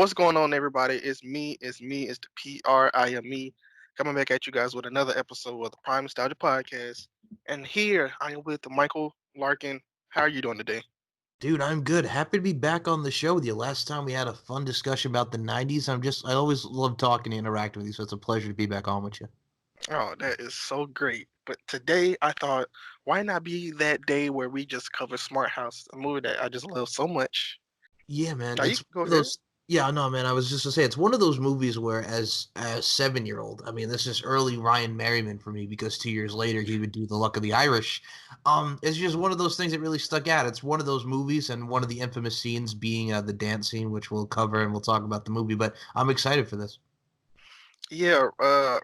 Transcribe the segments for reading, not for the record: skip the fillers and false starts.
What's going on, everybody? It's the PRI am me, coming back at you guys with another episode of the Prime Nostalgia Podcast. And here I am with Michael Larkin. How are you doing today? Dude, I'm good. Happy to be back on the show with you. Last time we had a fun discussion about the 90s. I always love talking and interacting with you, so it's a pleasure to be back on with you. Oh, that is so great. But today I thought, why not be that day where we just cover Smart House, a movie that I just love so much? Yeah, man. Now you It's can go one of ahead. those Yeah, no, man. I was just gonna say it's one of those movies where as 7-year-old, I mean, this is early Ryan Merriman for me because 2 years later he would do The Luck of the Irish. It's just one of those things that really stuck out. It's one of those movies, and one of the infamous scenes being the dance scene, which we'll cover and we'll talk about the movie. But I'm excited for this. Yeah,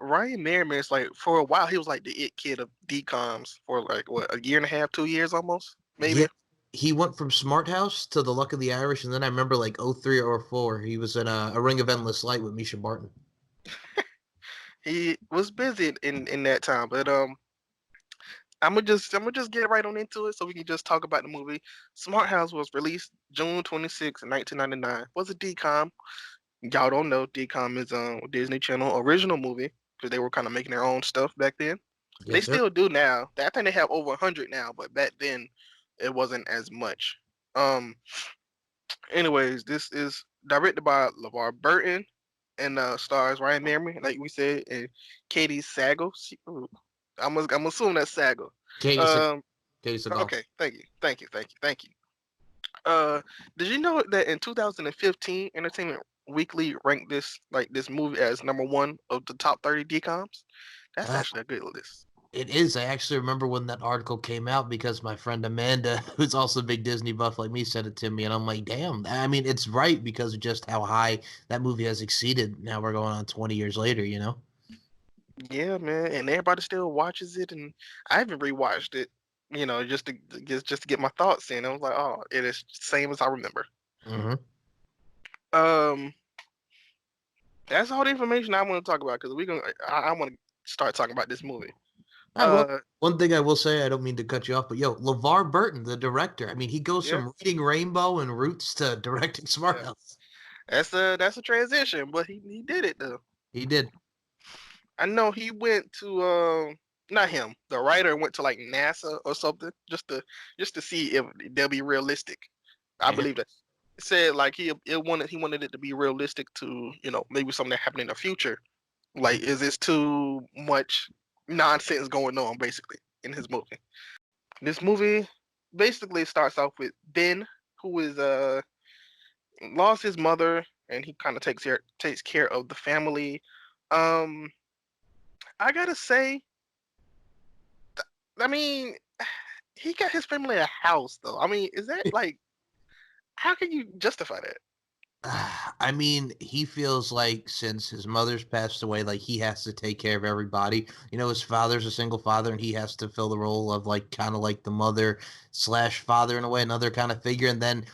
Ryan Merriman is like for a while he was like the it kid of DCOMs for like what, a year and a half, 2 years almost, Yeah, maybe. he went from Smart House to The Luck of the Irish, and then I remember like '03 or '04, he was in a Ring of Endless Light with Misha Barton. He was busy in that time, but I'm gonna just get right on into it so we can just talk about the movie. Smart House was released June 26, 1999. Was a DCOM. Y'all don't know DCOM is Disney Channel original movie because they were kind of making their own stuff back then. They Yes, sir. still do now. I think they have over 100 now, but back then it wasn't as much. Um. Anyways, this is directed by LeVar Burton and stars Ryan Merriman, like we said, and Katie Sagal. I'm assuming that's Sagal. Katie, Um, Katie Seagal. okay, thank you. Uh, did you know that in 2015, Entertainment Weekly ranked this movie as number one of the top 30 DComs? That's Uh, actually a good list. it is. I actually remember when that article came out because my friend Amanda, who's also a big Disney buff like me, sent it to me, and I'm like, damn. I mean, it's right because of just how high that movie has exceeded. Now we're going on 20 years later, you know? Yeah, man, and everybody still watches it, and I haven't rewatched it, just to get my thoughts in. I was like, oh, it is same as I remember. Mm-hmm. Um, that's all the information I want to talk about because I want to start talking about this movie. Well, Uh, one thing I will say, I don't mean to cut you off, but yo, LeVar Burton, the director, I mean, he goes yeah, from reading Rainbow and Roots to directing Smart yeah, House. that's a transition, but he did it though. He did. I know he went to not him, the writer went to like NASA or something just to see if they'll be realistic. I Yeah. believe that. It said like he wanted it to be realistic to maybe something that happened in the future. Like, is this too much nonsense going on basically in his movie? This movie basically starts off with Ben, who is lost his mother, and he kind of takes care of the family. Um, I gotta say, I mean, he got his family a house though. I mean, is that like how can you justify that? I mean, he feels like since his mother's passed away, like he has to take care of everybody. You know, his father's a single father, and he has to fill the role of like kind of like the mother slash father in a way, another kind of figure. And then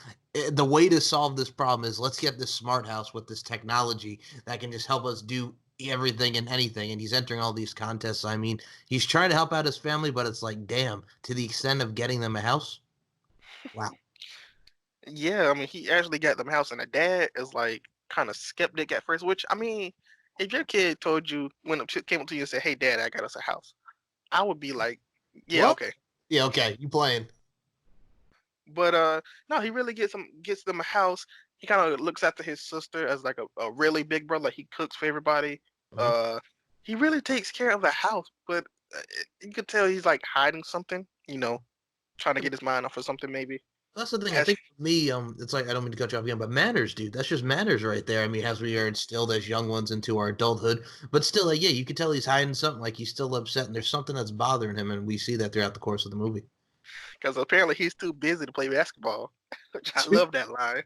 the way to solve this problem is let's get this smart house with this technology that can just help us do everything and anything. And he's entering all these contests. I mean, he's trying to help out his family, but it's like, damn, to the extent of getting them a house. Wow. Yeah, I mean, he actually got them a house, and the dad is like kind of skeptic at first. Which I mean, if your kid told you came up to you and said, "Hey, Dad, I got us a house," I would be like, "Yeah, What? okay." Yeah, okay. You playing. But no, he really gets them a house. He kind of looks after his sister as like a really big brother. Like, he cooks for everybody. Mhm. Uh, he really takes care of the house, but uh, you could tell he's like hiding something. Trying to get his mind off of something maybe. That's the thing. I Has think for me, it's like I don't mean to cut you off again, but manners, dude. That's just manners right there. I mean, as we are instilled as young ones into our adulthood, but still, like, yeah, you can tell he's hiding something. Like he's still upset, and there's something that's bothering him, and we see that throughout the course of the movie. because apparently he's too busy to play basketball, which I love that line.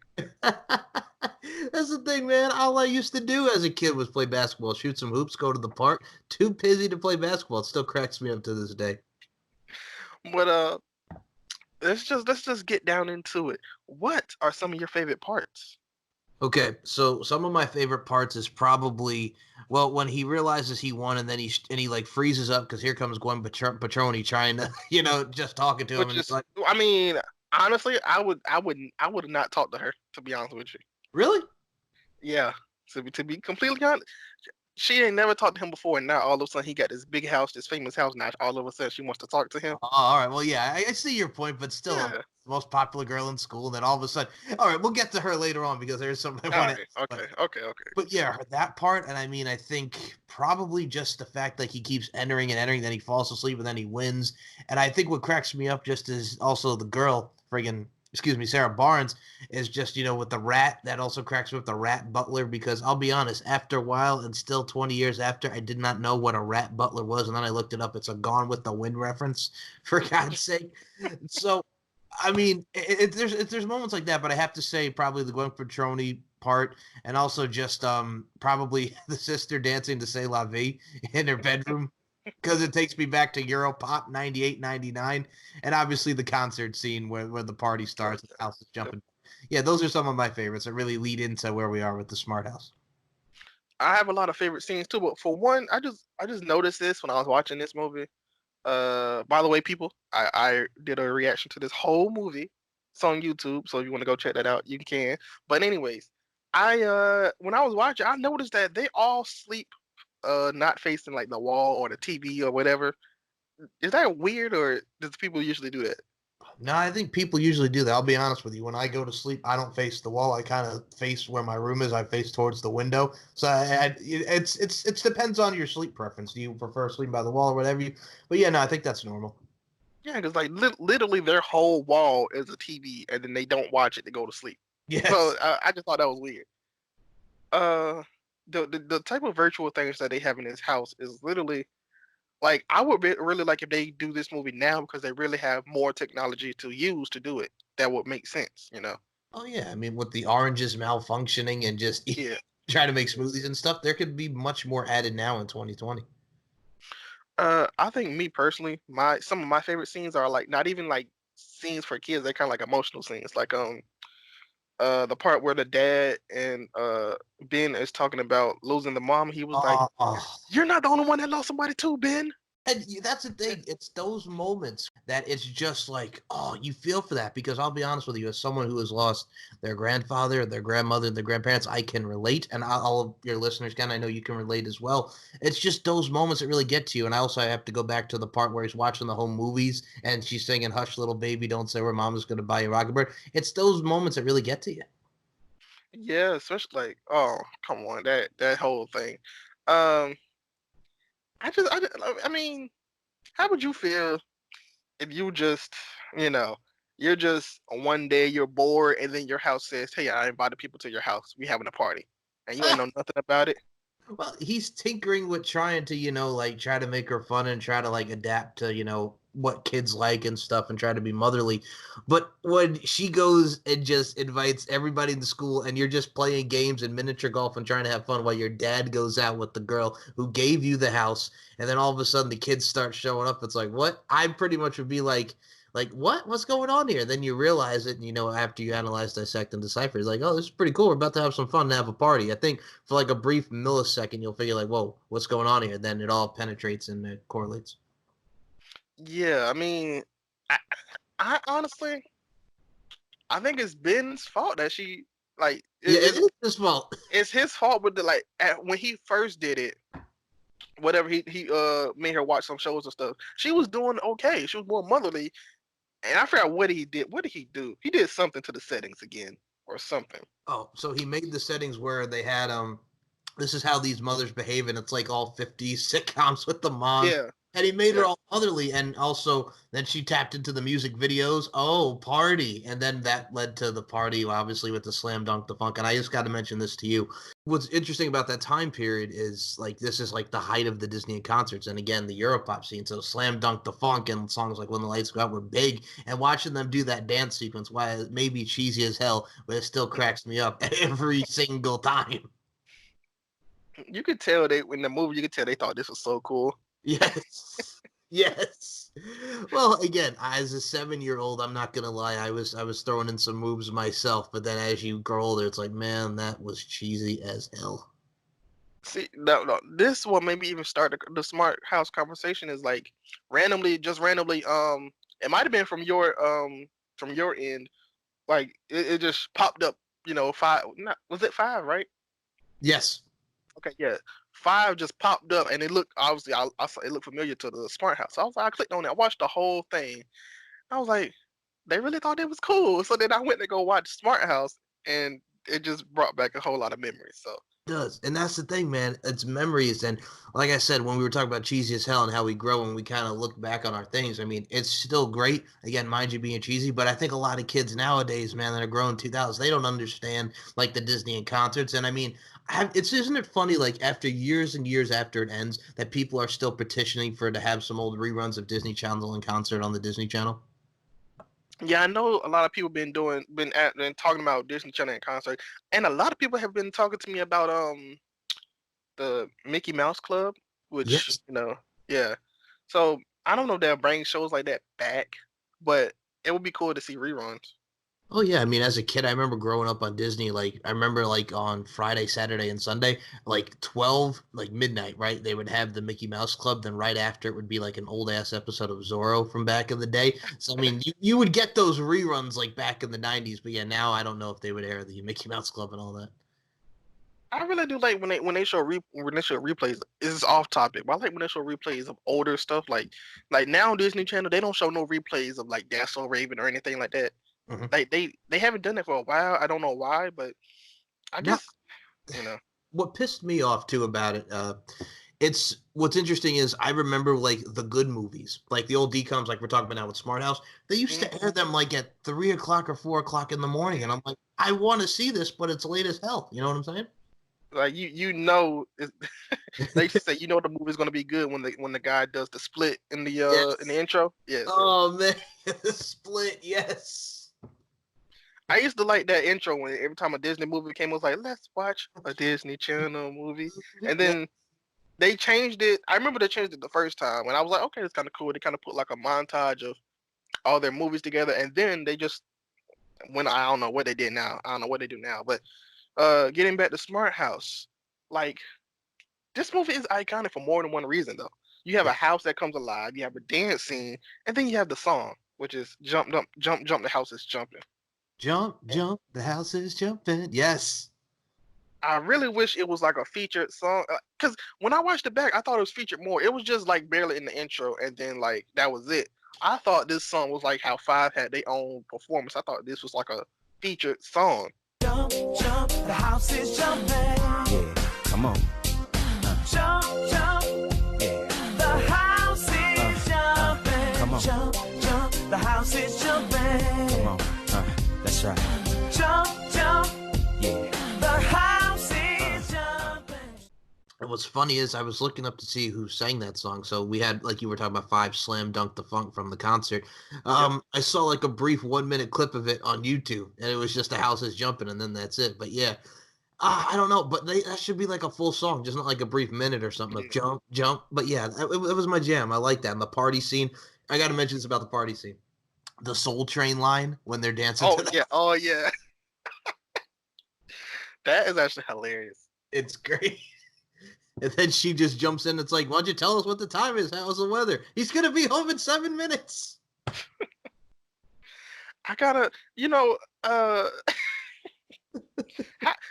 That's the thing, man. All I used to do as a kid was play basketball, shoot some hoops, go to the park. Too busy to play basketball. It still cracks me up to this day. But let's just get down into it. What are some of your favorite parts? Okay, so some of my favorite parts is probably well when he realizes he won and then he like freezes up because here comes Gwen Petroni trying to just talking to him Which and he's is, like, I mean, honestly, I would have not talked to her, to be honest with you. really? Yeah. To be completely honest, she ain't never talked to him before, and now all of a sudden he got this big house, this famous house. Now all of a sudden she wants to talk to him. Oh, all right. Well, yeah, I see your point, but still, Yeah. the most popular girl in school. And then all of a sudden, all right, we'll get to her later on because there's something I All want right. to. Okay. Okay. Okay. But yeah, that part, and I mean, I think probably just the fact like he keeps entering and entering, then he falls asleep, and then he wins. And I think what cracks me up just is also the girl, friggin', excuse me, Sarah Barnes, is just with the rat. That also cracks me up, the rat butler, because I'll be honest, after a while, and still 20 years after, I did not know what a rat butler was, and then I looked it up. It's a Gone with the Wind reference, for God's sake. So I mean, there's moments like that, but I have to say probably the Gwen Petroni part, and also just probably the sister dancing to "C'est La Vie" in her bedroom, because it takes me back to Europop 98, 99, and obviously the concert scene where the party Oh, starts and the house is yeah. jumping. Yeah, those are some of my favorites that really lead into where we are with the Smart House. I have a lot of favorite scenes too, but for one, I just noticed this when I was watching this movie. By the way, people, I did a reaction to this whole movie. It's on YouTube, so if you want to go check that out, you can. But anyways, I when I was watching, I noticed that they all sleep not facing like the wall or the TV or whatever. Is that weird, or does people usually do that? No, I think people usually do that. I'll be honest with you. When I go to sleep, I don't face the wall. I kind of face where my room is. I face towards the window. So it depends on your sleep preference. Do you prefer sleeping by the wall or whatever you? But yeah, no, I think that's normal. Yeah, because like literally their whole wall is a TV, and then they don't watch it to go to sleep. So Yes. I just thought that was weird. Uh, the type of virtual things that they have in this house is literally like I would really like if they do this movie now because they really have more technology to use to do it. That would make sense. Oh yeah. I mean, with the oranges malfunctioning and just Yeah. trying to make smoothies and stuff, there could be much more added now in 2020. I think me personally, my some of my favorite scenes are like not even like scenes for kids. They're kind of like emotional scenes. Like the part where the dad and Ben is talking about losing the mom. He was like, Oh, "You're not the only one that lost somebody too, Ben." and that's the thing. It's those moments that it's just like, oh, you feel for that because I'll be honest with you, as someone who has lost their grandfather, their grandmother, their grandparents, I can relate, and all of your listeners can. I know you can relate as well. It's just those moments that really get to you. And I also have to go back to the part where he's watching the home movies and she's singing "Hush, Little Baby, Don't Say Where Mama's Going to Buy You a Rocket Bird." It's those moments that really get to you. Yeah, especially like, oh, come on, that whole thing. Um, I mean, how would you feel if you just, you know, you're just one day you're bored and then your house says, "Hey, I invited people to your house. We having a party," and you ain't know nothing about it. Well, he's tinkering with trying to, like try to make her fun and try to like adapt to, what kids like and stuff and try to be motherly. But when she goes and just invites everybody in the school and you're just playing games and miniature golf and trying to have fun while your dad goes out with the girl who gave you the house, and then all of a sudden the kids start showing up, it's like, what? I pretty much would be like what? What's going on here? Then you realize it, and after you analyze, dissect, and decipher, it's like, oh, this is pretty cool. We're about to have some fun and have a party. I think for like a brief millisecond, you'll figure like, whoa, what's going on here? Then it all penetrates and it correlates. Yeah, I mean, I, I honestly, I think it's Ben's fault that she like Yeah, it is his fault. it's his fault with the like when he first did it. Whatever he made her watch some shows and stuff. She was doing okay. She was more motherly, and I forgot what he did. What did he do? He did something to the settings again or something. Oh, so he made the settings where they had this is how these mothers behave, and it's like all 50s sitcoms with the moms. Yeah, And he made her yeah, all motherly, and also then she tapped into the music videos. Oh, party! And then that led to the party, obviously with the slam dunk, the funk. And I just got to mention this to you. What's interesting about that time period is like this is like the height of the Disney concerts, and again the Europop scene. So slam dunk, the funk, and songs like "When the Lights Go Out" were big. And watching them do that dance sequence, why it may be cheesy as hell, but it still cracks me up every single time. you could tell they in the movie. You could tell they thought this was so cool. Yes. Yes. Well, again, as a 7-year-old, I'm not gonna lie, I was throwing in some moves myself, but then as you grow older, it's like, man, that was cheesy as hell. See, no, this one maybe even start the smart house conversation is like randomly. It might have been from your end. Like it just popped up. Five. Not was it five? Right? Yes. Okay, yeah. 5 just popped up, and it looked obviously I saw it looked familiar to the Smart House. So I was like, I clicked on it. I watched the whole thing. I was like, they really thought it was cool. So then I went to go watch Smart House, and it just brought back a whole lot of memories. So Does. And that's the thing, man. It's memories. And like I said, when we were talking about cheesy as hell and how we grow and we kind of look back on our things, I mean, it's still great. Again, mind you being cheesy, but I think a lot of kids nowadays, man, that are growing 2000s, they don't understand like the Disney and concerts. And I mean, it's isn't it funny, like after years and years after it ends, that people are still petitioning for to have some old reruns of Disney Channel and concert on the Disney Channel? yeah, I know a lot of people been talking about Disney Channel and concert, and a lot of people have been talking to me about the Mickey Mouse Club, which Yes. yeah. So I don't know if they'll bring shows like that back, but it would be cool to see reruns. Oh yeah, I mean, as a kid, I remember growing up on Disney. Like, I remember like on Friday, Saturday, and Sunday, like 12, like midnight, right? They would have the Mickey Mouse Club. Then right after it would be like an old ass episode of Zorro from back in the day. So I mean, you would get those reruns like back in the '90s. But yeah, now I don't know if they would air the Mickey Mouse Club and all that. I really do like when they show replays. This is off topic, but I like when they show replays of older stuff. Like now Disney Channel, they don't show no replays of like That's So Raven or anything like that. Mhm. Like they haven't done that for a while. I don't know why, but I Now, guess you know. what pissed me off too about it, it's what's interesting is I remember like the good movies, like the old DCOMs, like we're talking about now with Smart House. They used Mhm. to air them like at 3 o'clock or 4 o'clock in the morning, and I'm like, I want to see this, but it's late as hell. You know what I'm saying? Like they used to say the movie's gonna be good when the guy does the split in the Yes. intro. Yes, yes. Oh man, the split. Yes. I used to like that intro when every time a Disney movie came, it was like, let's watch a Disney Channel movie. And Yeah. then they changed it. I remember they changed it the first time, and I was like, okay, it's kind of cool. They kind of put like a montage of all their movies together, and then they just when I don't know what they did now. I don't know what they do now, but getting back to Smart House, like this movie is iconic for more than one reason, though. You have a Yeah. house that comes alive, you have a dance scene, and then you have the song, which is jump, jump, jump, jump. The house is jumping. Jump, jump. The house is jumping. Yes. I really wish it was like a featured song because when I watched it back, I thought it was featured more. It was just like barely in the intro, and then like that was it. I thought this song was like how Five had their own performance. I thought this was like a featured song. Jump, jump, the house is jumping. Yeah, come on. Jump, jump, yeah. The house is jumping. Come on. Jump, jump, the house is jumping. Come on, that's right. Jump, jump, yeah. The house is jumping. And what's funny is I was looking up to see who sang that song. So we had, like you were talking about, Five Slam Dunk the Funk from the concert. Yep. I saw like a brief 1 minute clip of it on YouTube, and it was just the house is jumping, and then that's it. But yeah, I don't know, but that should be like a full song, just not like a brief minute or something of jump, jump. But yeah, it was my jam. I like that. And the party scene. I got to mention this about the party scene. The Soul Train line when they're dancing Oh to that. yeah, oh yeah. That is actually hilarious. It's great. And then she just jumps in. It's like, why don't you tell us what the time is? How's the weather? He's gonna be home in 7 minutes. I gotta,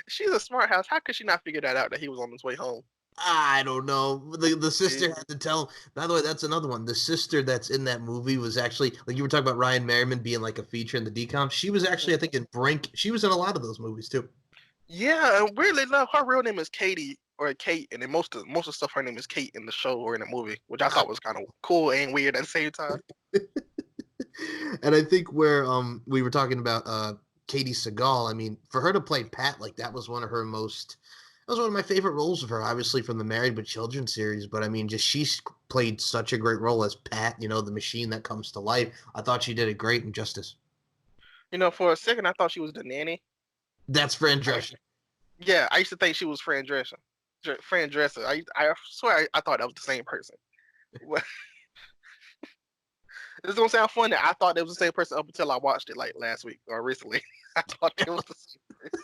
she's a smart house. How could she not figure that out that he was on his way home? I don't know. The sister Yeah. had to tell. By the way, that's another one. The sister that's in that movie was actually, like you were talking about Ryan Merriman being like a feature in the DCOM. She was actually, I think, in Brink. She was in a lot of those movies too. Yeah, and weirdly enough, her real name is Katie or Kate, and then most of the stuff her name is Kate in the show or in the movie, which I thought was kind of cool and weird at the same time. And I think where we were talking about Katie Seagal, I mean, for her to play Pat, like that was one of her most that was one of my favorite roles of her, obviously from the Married with Children series. But I mean, just played such a great role as Pat, the machine that comes to life. I thought she did it great in Justice. For a second, I thought she was the nanny. That's Fran I, Drescher. yeah, I used to think she was Fran Drescher. Fran Dresser. I swear I thought that was the same person. This don't sound funny. I thought it was the same person up until I watched it like last week or recently. I thought it was the same person.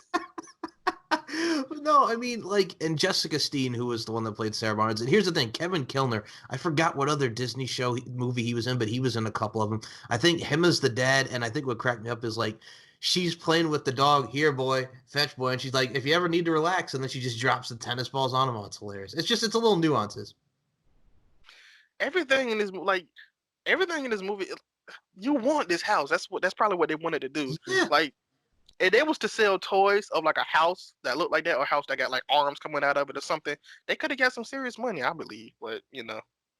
No, I mean, like, and Jessica Steen, who was the one that played Sarah Barnes. And here's the thing, Kevin Kilner, I forgot what other Disney movie he was in, but he was in a couple of them. I think him as the dad, and I think what cracked me up is, like, she's playing with the dog. Here, boy, fetch boy, and she's like, if you ever need to relax, and then she just drops the tennis balls on him. Oh, it's hilarious. It's a little nuances. Everything in this everything in this movie, you want this house. That's probably what they wanted to do. Yeah. Like, if they was to sell toys of like a house that looked like that, or a house that got like arms coming out of it or something, they could have got some serious money, I believe. But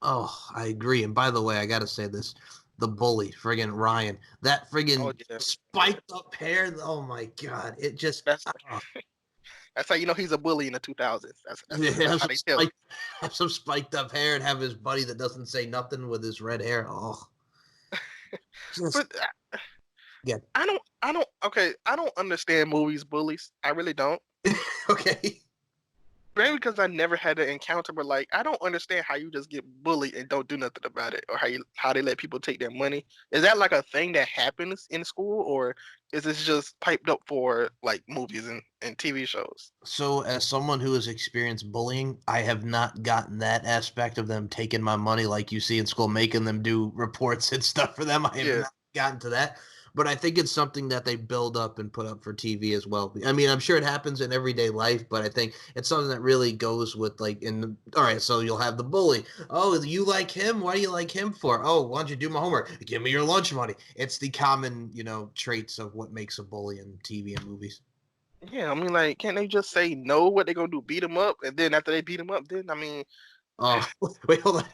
Oh, I agree. And by the way, I gotta say this: the bully, friggin' Ryan, that friggin' oh yeah, spiked up hair. Oh my god, it just. that's Oh. that's how you know he's a bully in the 2000s. Yeah, That's how they tell. have some spiked up hair and have his buddy that doesn't say nothing with his red hair. Oh, just, But yeah. I don't understand movies bullies. I really don't. Okay. Maybe because I never had an encounter, but like I don't understand how you just get bullied and don't do nothing about it, or how they let people take their money. Is that like a thing that happens in school, or is this just piped up for like movies and TV shows? So, as someone who has experienced bullying, I have not gotten that aspect of them taking my money like you see in school, making them do reports and stuff for them. I have Yeah. not gotten to that. But I think it's something that they build up and put up for TV as well. I mean, I'm sure it happens in everyday life, but I think it's something that really goes with like all right, so you'll have the bully. Oh, you like him? Why do you like him for? Oh, why don't you do my homework? Give me your lunch money. It's the common, traits of what makes a bully in TV and movies. Yeah, I mean, like, can't they just say no? What they gonna do? Beat him up, and then after they beat him up, then I mean, Oh, wait, hold on.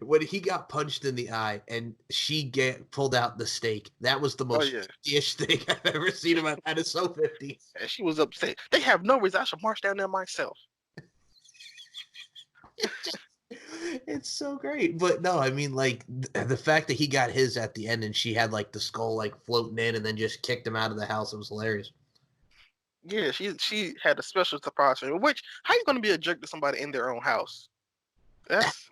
When he got punched in the eye and she pulled out the steak, that was the most yeah. ish thing I've ever seen in my life. That is so 50s. And she was upset. They have no reason. I should march down there myself. It's so great. But no, I mean, like, the fact that he got his at the end and she had, like, the skull, like, floating in and then just kicked him out of the house, it was hilarious. Yeah, she had a special surprise for him. Which, how you gonna be a jerk to somebody in their own house? That's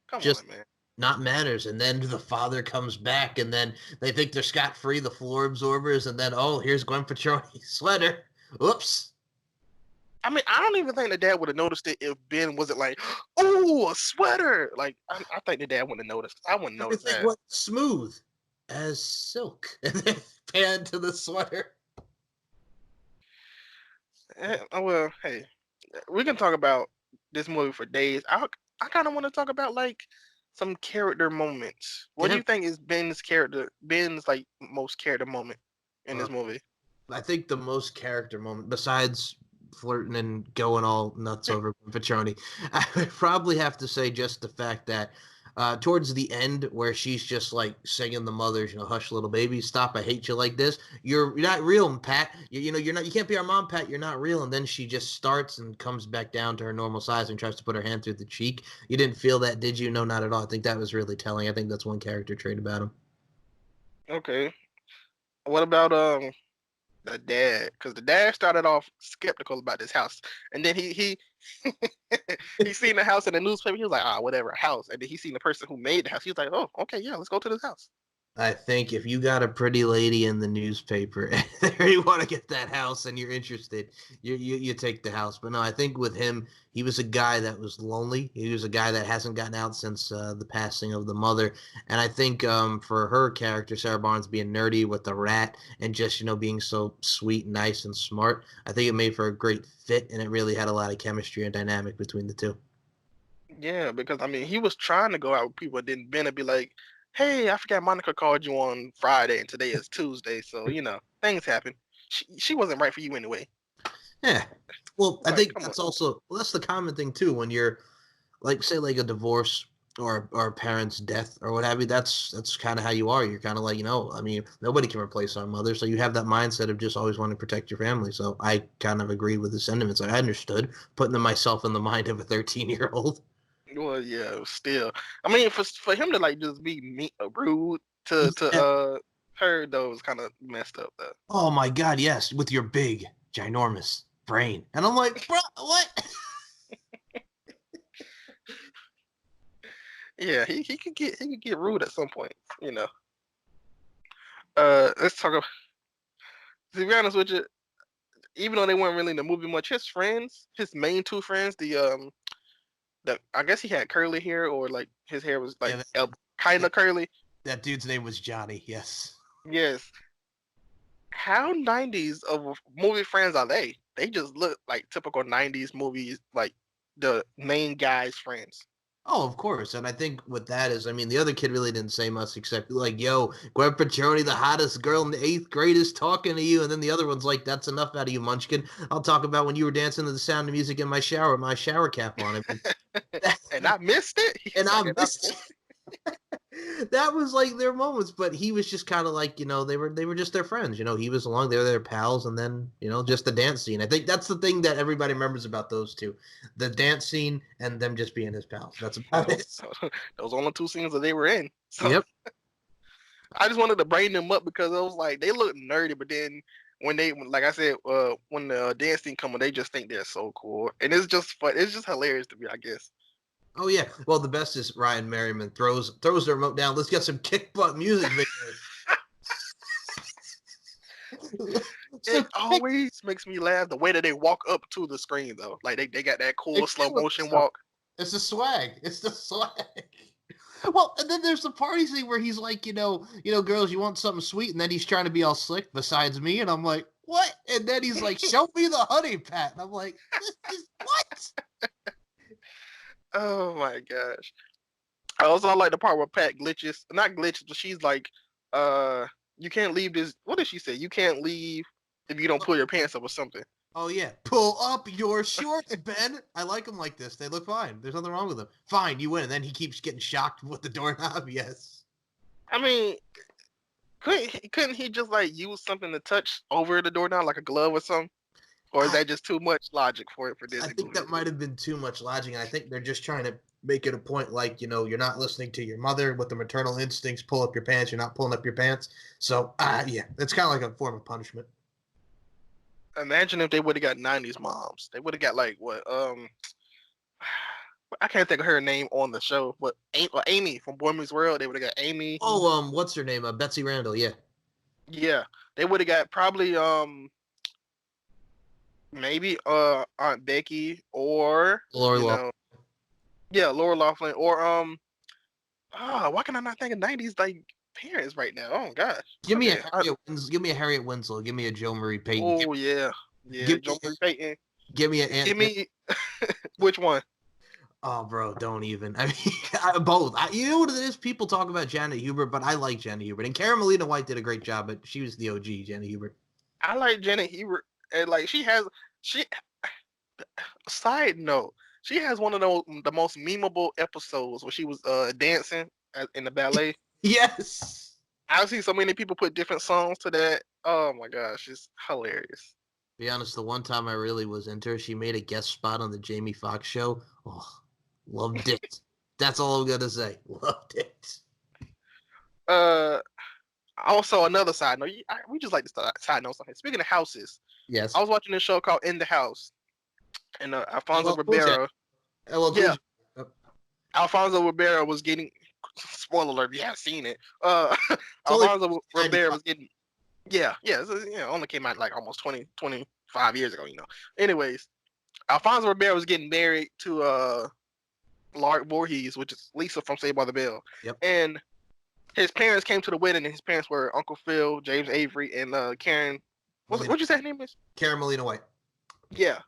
come Just on, man. not manners. And then the father comes back and then they think they're scot-free, the floor absorbers, and then, oh, here's Gwen Petroni's sweater. Oops. I mean, I don't even think the dad would have noticed it if Ben wasn't like, "Oh, a sweater!" Like, I think the dad wouldn't have noticed. I wouldn't notice Everything that. went smooth as silk. And then pan to the sweater. Well, hey, we can talk about this movie for days. I kind of want to talk about like some character moments. What do Yeah. you think is Ben's like most character moment in this movie? I think the most character moment, besides flirting and going all nuts over Petroni, I would probably have to say just the fact that towards the end, where she's just like singing the mother's, hush little baby, stop, I hate you like this. You're not real, Pat. You're not. You can't be our mom, Pat. You're not real. And then she just starts and comes back down to her normal size and tries to put her hand through the cheek. You didn't feel that, did you? No, not at all. I think that was really telling. I think that's one character trait about him. Okay. What about the dad? Because the dad started off skeptical about this house, and then he he seen the house in the newspaper. He was like, whatever, a house. And then he seen the person who made the house. He was like, oh, okay, yeah, let's go to this house. I think if you got a pretty lady in the newspaper and you want to get that house and you're interested, you take the house. But no, I think with him, he was a guy that was lonely. He was a guy that hasn't gotten out since the passing of the mother. And I think for her character, Sarah Barnes being nerdy with the rat and just, being so sweet, nice, and smart, I think it made for a great fit, and it really had a lot of chemistry and dynamic between the two. Yeah, because I mean, he was trying to go out with people, and then Ben would be like, hey, I forgot Monica called you on Friday, and today is Tuesday, so things happen. She wasn't right for you anyway. Yeah. Well, I Like, think come that's on. also that's the common thing too when you're like say like a divorce or a parent's death or what have you. That's kind of how you are. You're kind of like I mean, nobody can replace our mother, so you have that mindset of just always wanting to protect your family. So I kind of agreed with the sentiments. I understood putting myself in the mind of a 13-year-old. Well, yeah, still. I mean, for him to like just be rude to Yeah. her though was kind of messed up though. Oh my God, yes, with your big, ginormous brain, and I'm like, bro, what? Yeah, he could get rude at some point. Let's talk about. To be honest with you, even though they weren't really in the movie much, his friends, his main two friends, I guess he had curly hair, or like his hair was like kind of curly. That dude's name was Johnny. Yes. Yes. how 90s of movie friends are they? They just look like typical 90s movies, like the main guy's friends. Oh, of course. And I think what that is, I mean, the other kid really didn't say much except like, yo, Gwen Petroni, the hottest girl in the 8th grade, is talking to you. And then the other one's like, that's enough out of you, Munchkin. I'll talk about when you were dancing to the Sound of Music in my shower, my shower cap on. I mean, And I missed it. He's and I like, missed it. That was like their moments, but he was just kind of like, they were just their friends. He was along, they were their pals, and then, just the dance scene. I think that's the thing that everybody remembers about those two. The dance scene and them just being his pals. That's about it. Those only 2 scenes that they were in. So Yep. I just wanted to bring them up because it was like they look nerdy, but then like I said, when the dance scene come on, they just think they're so cool. And it's just fun. It's just hilarious to me, I guess. Oh yeah. Well, the best is Ryan Merriman throws the remote down. Let's get some kick butt music videos. It always makes me laugh the way that they walk up to the screen though. Like they got that cool slow motion walk. It's the swag. It's the swag. Well, and then there's the party scene where he's like, girls, you want something sweet, and then he's trying to be all slick besides me, and I'm like, what? And then he's like, show me the honey pat, and I'm like, this is what? Oh my gosh. I also like the part where Pat glitches. Not glitches, but she's like, you can't leave this. What did she say? You can't leave if you don't pull your pants up or something. Oh, yeah. Pull up your shorts, Ben. I like them like this. They look fine. There's nothing wrong with them. Fine, you win. And then he keeps getting shocked with the doorknob. Yes. I mean, couldn't he just like use something to touch over the doorknob, like a glove or something? Or is that just too much logic for Disney? I think that might have been too much logic. And I think they're just trying to make it a point like, you're not listening to your mother with the maternal instincts. Pull up your pants. You're not pulling up your pants. So, yeah, it's kind of like a form of punishment. Imagine if they would have got 90s moms. They would have got like what? I can't think of her name on the show, but Amy from Boy Meets World. They would have got Amy. Oh, what's her name? Betsy Randall. Yeah. Yeah, they would have got probably maybe Aunt Becky or Laura Laughlin. Yeah, Laura Laughlin or why can I not think of 90s like parents right now? Oh gosh. Give me a Harriet Winslow. Give me a Jo Marie Payton. Oh yeah. Jo Marie Payton. Give me a Give me which one? Oh, bro, don't even. I mean, both. You know what it is? People talk about Janet Hubert, but I like Janet Hubert. And Cara Melina White did a great job, but she was the OG, Janet Hubert. I like Janet Hubert, and like side note, she has one of the most memeable episodes where she was dancing in the ballet. Yes. I've seen so many people put different songs to that. Oh my gosh, it's hilarious. Be honest, the one time I really was into her, she made a guest spot on the Jamie Foxx show. Oh, loved it. That's all I'm gonna say. Loved it. Also, another side note. We just like to side notes. Speaking of houses, yes, I was watching this show called In the House, and Alfonso Ribeiro. Yeah. Alfonso Ribeiro was getting. Spoiler alert! If you haven't seen it, Alfonso Ribeiro was getting. Yeah. It only came out like almost 25 years ago. Anyways, Alfonso Ribeiro was getting married to Lark Voorhees, which is Lisa from Saved by the Bell. Yep. And his parents came to the wedding, and his parents were Uncle Phil, James Avery, and Karen. What'd you say her name is? Cara Melina White. Yeah.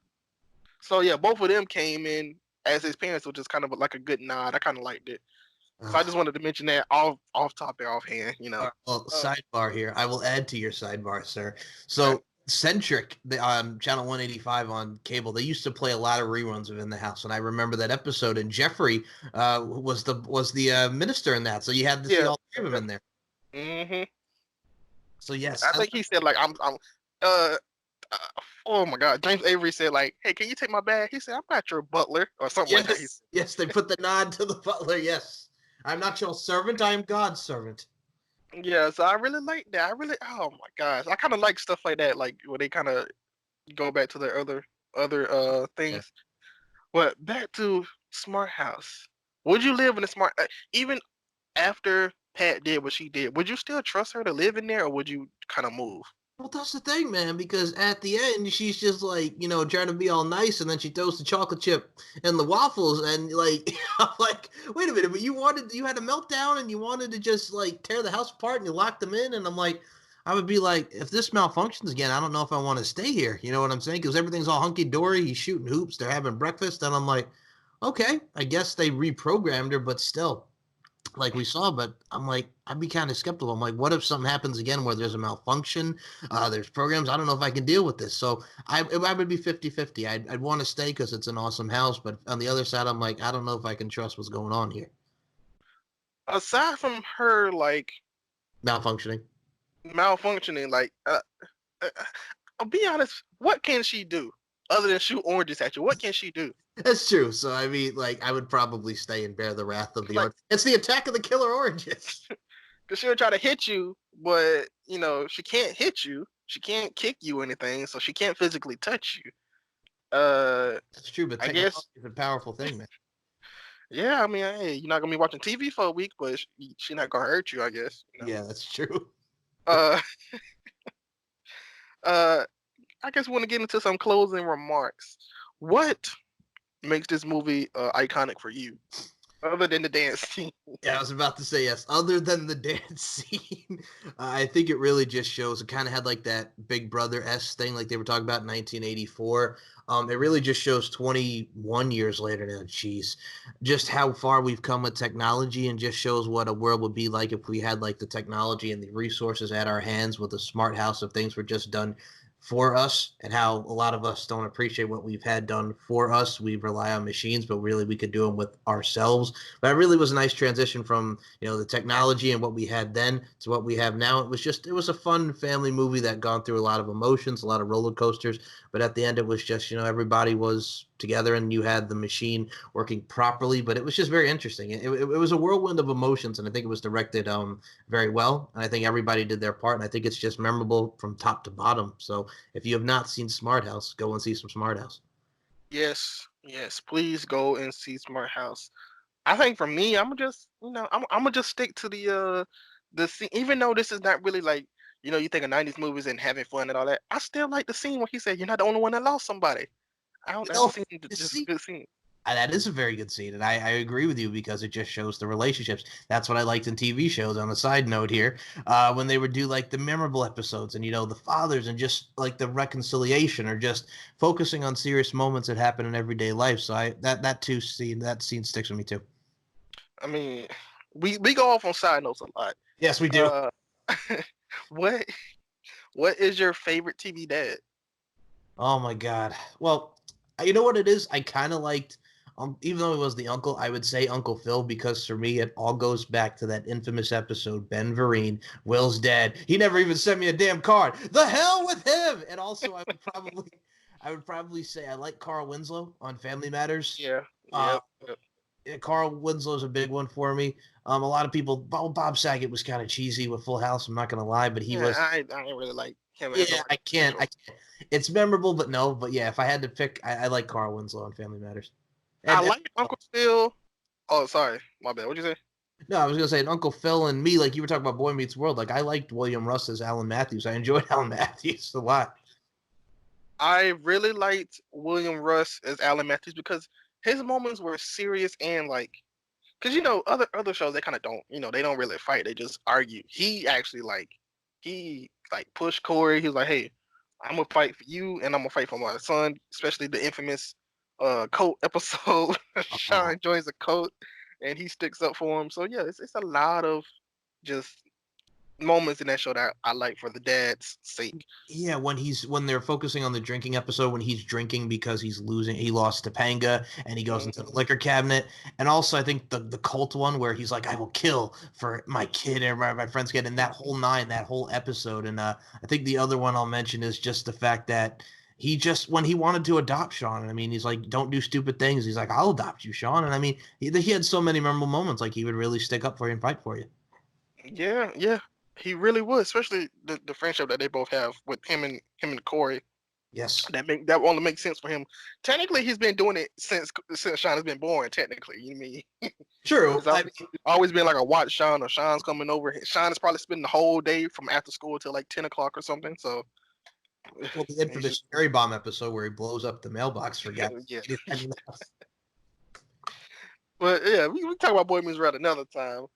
So yeah, both of them came in as his parents, which is kind of like a good nod. I kind of liked it. So I just wanted to mention that off topic, offhand. Well, sidebar here. I will add to your sidebar, sir. So Centric, on Channel 185 on cable, they used to play a lot of reruns of In the House, and I remember that episode. And Jeffrey was the minister in that, so you had to see all three of them in there. Mm-hmm. So yes, I think he said like I'm oh my God, James Avery said like, hey, can you take my bag? He said, I'm not your butler or something like that. Yes, they put the nod to the butler. Yes, I'm not your servant. I am God's servant. Yeah, so I really like that. Oh my gosh, I kind of like stuff like that, like where they kind of go back to their other things. Yeah. But back to Smart House. Would you live in a smart? Even after Pat did what she did, would you still trust her to live in there, or would you kind of move? Well, that's the thing, man, because at the end, she's just like, trying to be all nice, and then she throws the chocolate chip and the waffles, and like, I'm like, wait a minute, but you had a meltdown, and you wanted to just like tear the house apart, and you locked them in, and I'm like, I would be like, if this malfunctions again, I don't know if I want to stay here. You know what I'm saying? Because everything's all hunky dory. He's shooting hoops. They're having breakfast, and I'm like, okay, I guess they reprogrammed her, but still, like we saw. But I'm like, I'd be kind of skeptical. I'm like, what if something happens again where there's a malfunction? There's programs. I don't know if I can deal with this. So I would be 50-50. I'd want to stay because it's an awesome house. But on the other side, I'm like, I don't know if I can trust what's going on here. Aside from her like Malfunctioning. malfunctioning, like I'll be honest, what can she do other than shoot oranges at you? What can she do? That's true. So I mean, like, I would probably stay and bear the wrath of the Like- orange. It's the attack of the killer oranges. Because she'll try to hit you, but you know she can't hit you. She can't kick you or anything, so she can't physically touch you. That's true, but I technology guess- is a powerful thing, man. Yeah, I mean, hey, you're not gonna be watching TV for a week, but she's not gonna hurt you, I guess. You know? Yeah, that's true. Uh, I guess we want to get into some closing remarks. What makes this movie iconic for you, other than the dance scene? Yeah, I was about to say yes. Other than the dance scene, I think it really just shows. It kind of had like that Big Brother-esque thing, like they were talking about in 1984. It really just shows 21 years later now, geez, just how far we've come with technology, and just shows what a world would be like if we had like the technology and the resources at our hands with a smart house if things were just done for us, and how a lot of us don't appreciate what we've had done for us. We rely on machines, but really we could do them with ourselves. But it really was a nice transition from, you know, the technology and what we had then to what we have now. It was a fun family movie that gone through a lot of emotions, a lot of roller coasters, but at the end it was just, you know, everybody was together and you had the machine working properly. But it was just very interesting. It was a whirlwind of emotions, and I think it was directed very well, and I think everybody did their part, and I think it's just memorable from top to bottom. So if you have not seen Smart House, go and see some Smart House. Yes, yes, please go and see Smart House. I think for me, I'm just, you know, I'm gonna just stick to the scene, even though this is not really like, you know, you think of '90s movies and having fun and all that. I still like the scene where he said, "You're not the only one that lost somebody." You That know, scene the just scene- a good scene. That is a very good scene, and I agree with you because it just shows the relationships. That's what I liked in TV shows. On a side note here, when they would do like the memorable episodes, and you know the fathers, and just like the reconciliation, or just focusing on serious moments that happen in everyday life. So that scene sticks with me too. I mean, we go off on side notes a lot. Yes, we do. What what is your favorite TV dad? Oh my God. Well, you know what it is? I kind of liked, even though he was the uncle, I would say Uncle Phil, because for me, it all goes back to that infamous episode, Ben Vereen, Will's dad. He never even sent me a damn card. The hell with him! And also, I would probably say I like Carl Winslow on Family Matters. Yeah, Uh, yep. Yeah, Carl Winslow's a big one for me. A lot of people, Bob Saget was kind of cheesy with Full House. I'm not gonna lie, but he Yeah, was. I didn't really like him. Yeah, I can't. It's memorable, but no. But yeah, if I had to pick, I like Carl Winslow on Family Matters. I like Uncle Phil. Oh, sorry, my bad. What'd you say? No, I was gonna say Uncle Phil and me, like you were talking about Boy Meets World. Like I liked William Russ as Alan Matthews. I enjoyed Alan Matthews a lot. I really liked William Russ as Alan Matthews because his moments were serious and like, because you know other shows they kind of don't, you know, they don't really fight, they just argue. He actually he pushed Corey. He was like, hey, I'm gonna fight for you and I'm gonna fight for my son, especially the infamous coat episode. Sean joins a coat and he sticks up for him. So yeah, it's a lot of just moments in that show that I like for the dad's sake. Yeah, when they're focusing on the drinking episode, when he's drinking because he lost Topanga, and he goes into the liquor cabinet. And also I think the cult one where he's like, I will kill for my kid and my friend's kid, and that whole episode. And I think the other one I'll mention is just the fact that he just, when he wanted to adopt Sean, I mean, he's like, don't do stupid things. He's like, I'll adopt you, Sean. And I mean, he had so many memorable moments. Like he would really stick up for you and fight for you. Yeah. He really would, especially the friendship that they both have with him and Corey. Yes. That only makes sense for him. Technically, he's been doing it since Sean has been born. Technically, you know what I mean? True. It's always been like a watch Sean, or Sean's coming over. Sean is probably spending the whole day from after school till like 10 o'clock or something. So, well, the infamous Cherry Bomb episode where he blows up the mailbox for guys. Yeah. But yeah, we talk about Boy Meets World another time.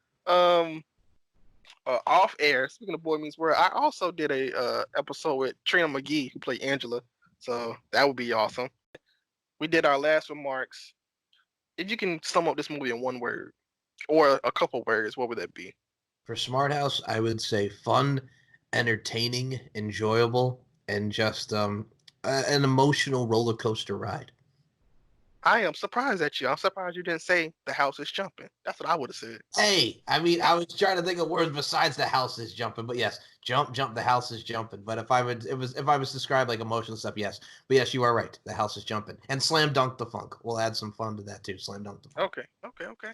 off air, speaking of Boy Meets World, I also did a episode with Trina McGee, who played Angela. So that would be awesome. We did our last remarks. If you can sum up this movie in one word or a couple words, what would that be? For Smart House, I would say fun, entertaining, enjoyable, and just an emotional roller coaster ride. I am surprised at you. I'm surprised you didn't say the house is jumping. That's what I would have said. Hey, I mean, I was trying to think of words besides the house is jumping, but yes, jump, the house is jumping. But if I was to describe like emotional stuff, yes. But yes, you are right. The house is jumping. And slam dunk the funk. We'll add some fun to that too. Slam dunk the funk. Okay.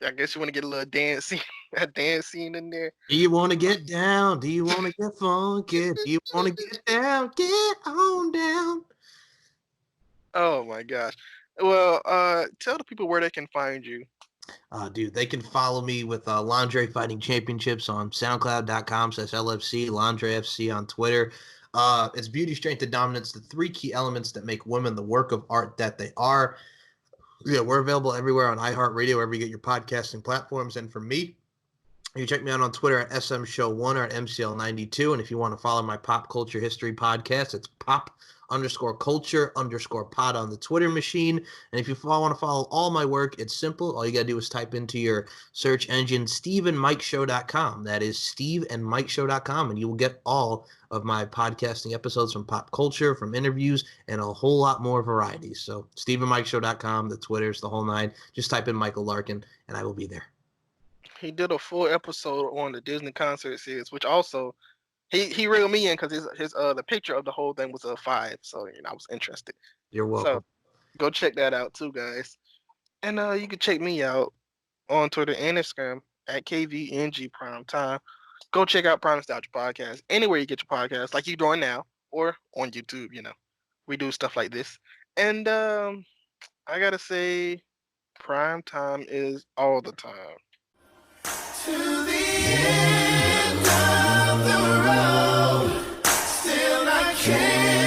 I guess you want to get a little dance scene, a dance scene in there. Do you want to get down? Do you want to get funky? Do you want to get down? Get on down. Oh my gosh. Well, tell the people where they can find you. Dude, they can follow me with Lingerie Fighting Championships on SoundCloud.com/LFC, Lingerie FC on Twitter. It's beauty, strength, and dominance, the three key elements that make women the work of art that they are. Yeah, we're available everywhere on iHeartRadio, wherever you get your podcasting platforms. And for me, you can check me out on Twitter at SMShow1 or at MCL92. And if you want to follow my pop culture history podcast, it's pop_culture_pod on the Twitter machine. And if you want to follow all my work, it's simple. All you got to do is type into your search engine steveandmikeshow.com. That is steveandmikeshow.com. And you will get all of my podcasting episodes from pop culture, from interviews, and a whole lot more variety. So steveandmikeshow.com, the Twitters, the whole nine. Just type in Michael Larkin, and I will be there. He did a full episode on the Disney concert series, which also he reeled me in because his the picture of the whole thing was a 5, so I was interested. You're welcome. So go check that out too, guys. And you can check me out on Twitter and Instagram at KVNG Primetime. Go check out Prime Nostalgia Podcast anywhere you get your podcasts, like you're doing now, or on YouTube. We do stuff like this. And I gotta say, Prime Time is all the time. To the end of the road, still I can't.